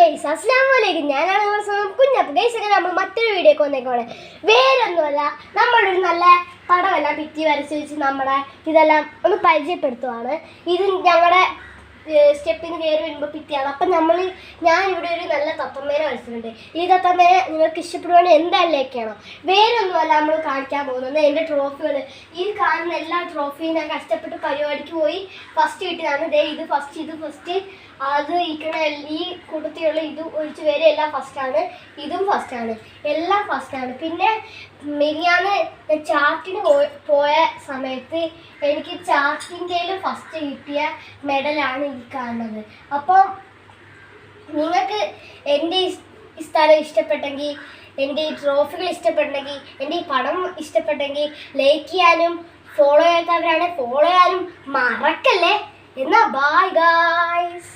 Guys, അസ്സലാമലൈക്കും. ഞാനാണ് നിങ്ങളുടെ സ്വന്തം കുഞ്ഞപ്പ് ഗൈസ്. അങ്ങനെ നമ്മൾ മറ്റൊരു വീഡിയോക്ക് വന്നേക്കോളെ. വേറൊന്നുമല്ല, നമ്മളൊരു നല്ല പടമെല്ലാം ഭിത്തി വരച്ച് വെച്ച് നമ്മുടെ ഇതെല്ലാം ഒന്ന് പരിചയപ്പെടുത്തുവാണ്. ഇത് ഞങ്ങളുടെ സ്റ്റെപ്പിന് കയറി വരുമ്പോൾ ഭിത്തിയാണ്. അപ്പം ഞാനിവിടെ ഒരു നല്ല തത്തമ്മേനെ വരച്ചിട്ടുണ്ട്. ഈ തത്തമ്മേനെ നിങ്ങൾക്ക് ഇഷ്ടപ്പെടുവാണെങ്കിൽ എന്തായാലും ലൈക്ക് ചെയ്യണം. വേറൊന്നുമല്ല നമ്മൾ കാണിക്കാൻ പോകുന്നത് എൻ്റെ ട്രോഫികൾ. ഈ കാണുന്ന എല്ലാ ട്രോഫിയും ഞാൻ കഷ്ടപ്പെട്ട് പരിപാടിക്ക് പോയി ഫസ്റ്റ് കിട്ടിയതാണ്. ഇത് ഫസ്റ്റ് അത് ഈ കൂട്ടത്തിലുള്ള ഇത് ഒഴിച്ച് വരെ എല്ലാം ഫസ്റ്റാണ്. ഇതും ഫസ്റ്റാണ്, എല്ലാം ഫസ്റ്റാണ്. പിന്നെ മിനിയാന്ന് ചാർട്ടിന് പോയ സമയത്ത് എനിക്ക് ചാർട്ടിൻ്റെയിലും ഫസ്റ്റ് കിട്ടിയ മെഡലാണ് ഈ കാണുന്നത്. അപ്പം നിങ്ങൾക്ക് എൻ്റെ ഈ സ്ഥലം ഇഷ്ടപ്പെട്ടെങ്കിൽ, എൻ്റെ ഈ ട്രോഫികൾ ഇഷ്ടപ്പെട്ടെങ്കിൽ, എൻ്റെ ഈ പടം ഇഷ്ടപ്പെട്ടെങ്കിൽ ലൈക്ക് ചെയ്യാനും ഫോളോ ചെയ്യാത്തവരാണെങ്കിൽ ഫോളോ ചെയ്യാനും മറക്കല്ലേ. എന്നാൽ ബൈ ഗായ്സ്.